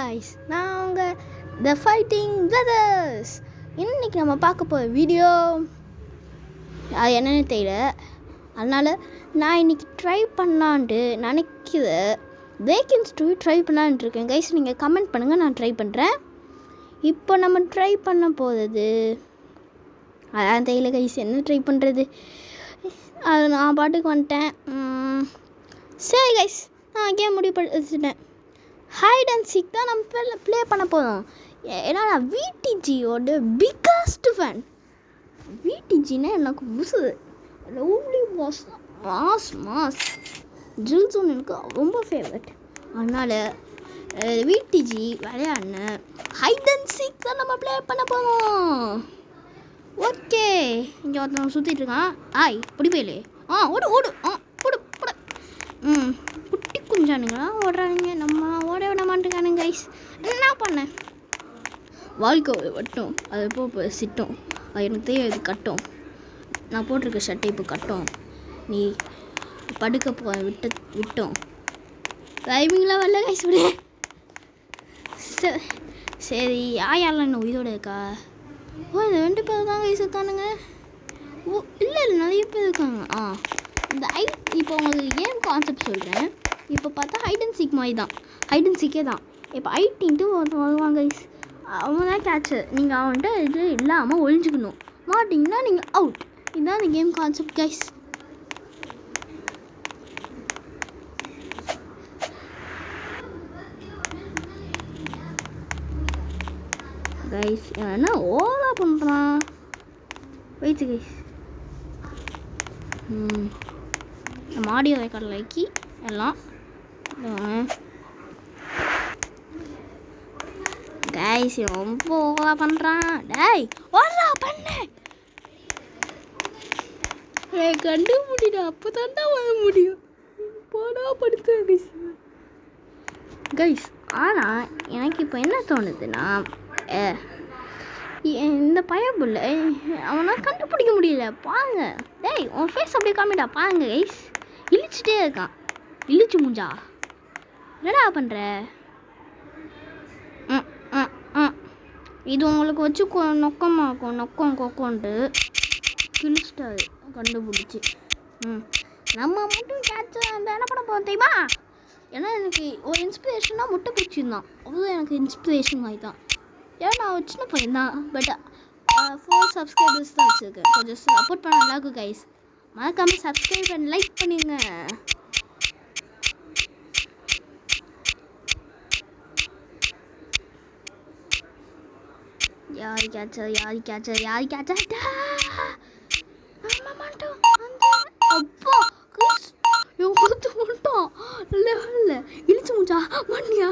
guys, நான் உங்கள் த fighting brothers. இன்றைக்கி நம்ம பார்க்க போகிற வீடியோ அது என்னென்னு தெரியல. அதனால் நான் இன்றைக்கி ட்ரை பண்ணலான்ட்டு நினைக்கிற வேக்கன்ஸ் டூ ட்ரை பண்ணலான்ட்டு இருக்கேன் கைஸ். நீங்கள் கமெண்ட் பண்ணுங்கள், நான் ட்ரை பண்ணுறேன். இப்போ நம்ம ட்ரை பண்ண போகிறது அதான் தெரியல கைஸ், என்ன ட்ரை பண்ணுறது. அது நான் பாட்டுக்கு வந்துட்டேன். சரி கைஸ், நான் கேம் முடிவு வச்சுட்டேன். ஹைட் அண்ட் சீக் தான் நம்ம ப்ளே பண்ண போகிறோம். ஏன்னா நான் விடிஜியோட பிக்கஸ்ட் ஃபேன். விடிஜின்னா எனக்கு உசுது. லவ்லி பாஸ் மாஸ் ஜில் ஜோன் எனக்கு ரொம்ப ஃபேவரட். அதனால் விடிஜி விளையாடின ஹைட் அண்ட் சீக் தான் நம்ம ப்ளே பண்ண போகிறோம். ஓகே, இங்கே ஒருத்தவங்க சுற்றிட்டு இருக்கான். ஆய் பிடி போயிலே. ஓடு ஓடு போடு போடு. குட்டி குஞ்சானுங்களா ஓடுறானுங்க, நம்ம ஓட விட மாட்டேங்கானுங்க கைஸ். என்ன பண்ணேன், வாழ்க்கை வட்டும் அது இப்போ சிட்டும். அது எனக்கு தெரியாது கட்டும். நான் போட்டிருக்க ஷர்ட்டை இப்போ கட்டும். நீ படுக்க விட்டோம். டைமிங்லாம் வரல கைஸ். சரி, யாரெல்லாம் இன்னும் உயிரோடு இருக்கா? இந்த 2 பேர் தான் கைஸ் இருக்கானுங்க. இல்லை நிறைய பேர் இருக்காங்க. இந்த இப்போ உங்களுக்கு கேம் கான்செப்ட் சொல்கிறேன். இப்போ பார்த்தா ஹைட் அண்ட் சீக் மாதிரி தான், ஹைட் அண்ட் சீக்கே தான். இப்போ ஐட்டின்ட்டு ஒருத்தர் வருவாங்க கைஸ், அவன் தான் கேட்சர். நீங்கள் அவன்கிட்ட இது இல்லாமல் ஒழிஞ்சிக்கணும். மாட்டிங்கன்னா நீங்கள் அவுட். இதுதான் இந்த கேம் கான்செப்ட் கைஸ். கைஸ் என்ன ஓவரா பண்ணுறான் வெயிட் கைஸ். நம்ம ஆடியோ ரெக்கார்ட் லைக்கி எல்லாம் கைஸ் ரொம்ப ஓவரா பண்ணுறான். டேய் ஓவரா பண்ண கண்டுபிடிடா, அப்போ தாண்டா வர முடியும். போடா படுத்து கைஸ். கைஸ் ஆனால் எனக்கு இப்போ என்ன தோணுதுன்னா, இந்த பயப்புள்ள அவனை கண்டுபிடிக்க முடியல. பாருங்க டேய், உன் ஃபேஸ் அப்படியே காமிடா. பாருங்க கைஸ், இழிச்சிட்டே இருக்கான். இழிச்சு மூஞ்சா என்னடா பண்ணுற? இது உங்களுக்கு வச்சு நொக்கமாக இருக்கும். நொக்கம் கொக்கோன்ட்டு கிழிச்சிட்டாரு கண்டுபிடிச்சி. நம்ம மட்டும் கேட்சர் அந்த என்ன பண்ண போகிறோம் தெரியுமா? ஏன்னா எனக்கு ஒரு இன்ஸ்பிரேஷனாக முட்டை பிடிச்சிருந்தான். அவ்வளோ எனக்கு இன்ஸ்பிரேஷன் ஆகி தான். ஏன்னா நான் சின்ன பையன் தான், பட் 4 சப்ஸ்கிரைபர்ஸ் தான் வச்சுருக்கேன். கொஞ்சம் சப்போர்ட் பண்ண நல்லாயிருக்கும் கைஸ். மறக்காமல் சப்ஸ்கிரைப் பண்ணி லைக் பண்ணிடுங்க. யாரு கேட்சர் மாட்டோம். அப்பா கொடுத்து மாட்டோம். இல்லை இழிச்சு முடிச்சா மண்ணியா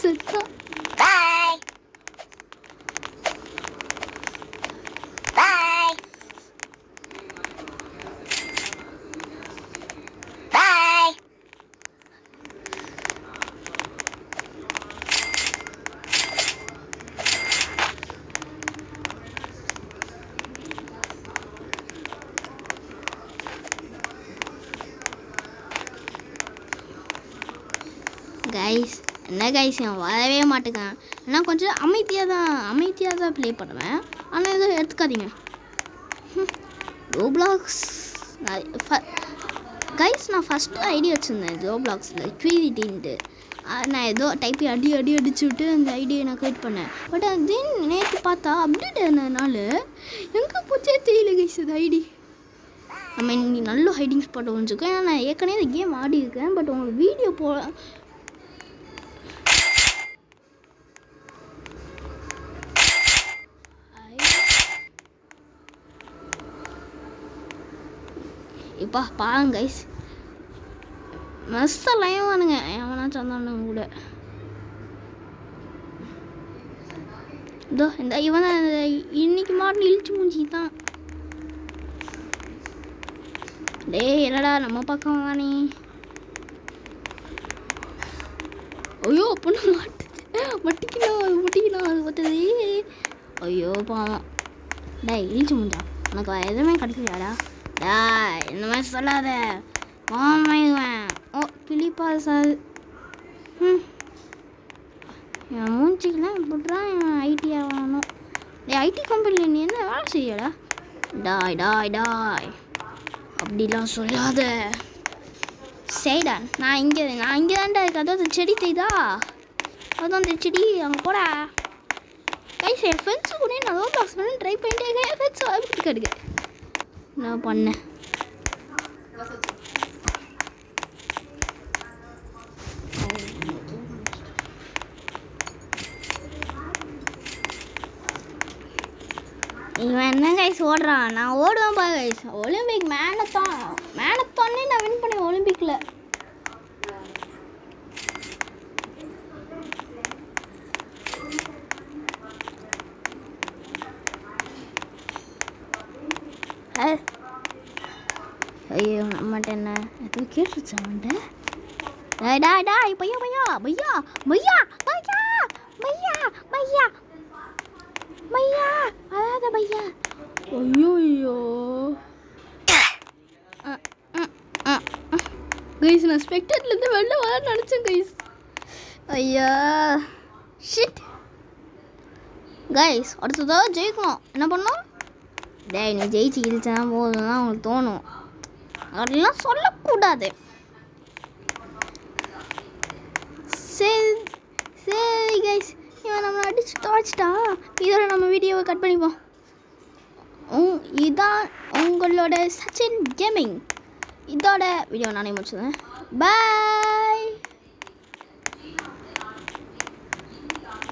செத்தா. கைஸ் என்ன கைஸ், நான் வரவே மாட்டேங்கிறேன். நான் கொஞ்சம் அமைதியாக தான் ப்ளே பண்ணுவேன். ஆனால் எதுவும் எடுத்துக்காதீங்க. ரோப்ளாக்ஸ் கைஸ், நான் ஃபஸ்ட்டு ஐடி வச்சுருந்தேன் ரோப்ளாக்ஸில் க்யூரிட்டின்ட்டு. நான் ஏதோ டைப்பி அடிச்சு விட்டு அந்த ஐடியை நான் க்ரியேட் பண்ணேன். பட் அது நேற்று பார்த்தா அப்டேட் ஆனதுனால எங்கே போச்சே தெரியல கைஸ் அது ஐடி. நம்ம இன்னைக்கு நல்ல ஹைடிங் ஸ்பாட் வந்துருக்கேன். ஏன்னா நான் ஏற்கனவே இந்த கேம் ஆடி இருக்கேன், பட் உங்களுக்கு வீடியோ இப்போ பாருங்க கைஸ், மஸ்த லைவானுங்க எவனா சொன்னானுங்க கூட. இதோ இந்த இவன் இன்னைக்கு மாட்டு இழிச்சு மூஞ்சி தான். டேய் என்னடா நம்ம பக்கம் வானே. ஐயோ பொண்ணு மட்டிக்கலாம் அது பார்த்தது. ஐயோ பாவம். டேய் இழிச்சு மூஞ்சா, உனக்கு எதுவுமே கிடைக்கலையாடா? டேய் இந்த மாதிரி சொல்லாத. ஆமாம். ஓ கிளிப்பா சார். என் மூஞ்சிக்கெலாம் இப்படிதான் என் ஐடி ஆகணும். ஐடி கம்பெனியில் நீ என்ன வேலை செய்யடா? டாய் டாய் டாய் அப்படிலாம் சொல்லாத. சரிடா, நான் இங்கே தான்டா இருக்கு. அதாவது செடி தெரியுதா? அதுதான் அந்த செடி அங்கே போடா. கைஸ் என் ஃப்ரெண்ட்ஸு கூட நான் ரோட் பாக்ஸ் பண்ணி ட்ரை பண்ணிட்டே இருக்கேன். என் ஃப்ரெண்ட்ஸ் எப்படி கிடைக்கு நான் பண்ணேன். இவன் என்ன கைஸ் ஓடுறான்? நான் ஓடுவேன் பா கைஸ். ஒலிம்பிக் மேனத்தானே நான் வின் பண்ணேன் ஒலிம்பிக்கில். ஐயோ நம்மகிட்ட என்ன எதுவும் கேட்டுருச்சு அவன்கிட்ட. டாய் பையா பையா பையா பையா பையா பையா பையா பையா அதாவது பையா. ஐயோ கைஸ் நான் ஸ்பெக்டேட்லேருந்து வெளில வர நினச்சேன் கைஸ். ஐயா ஷிட் கைஸ். அடுத்ததாக ஜெயிக்கணும். என்ன பண்ணோம்? டேய் நீ ஜெயிச்சு கிழிச்சா போதும் தான் அவங்களுக்கு தோணும். அதெல்லாம் சொல்லக்கூடாது. சரி கைஸ், இவன் நம்மளை அடிச்சு தொலைச்சிட்டா. இதோட நம்ம வீடியோவை கட் பண்ணிப்போம். இதான் உங்களோட சச்சின் கேமிங். இதோட வீடியோ நானே முடிச்சுதேன். பாய்.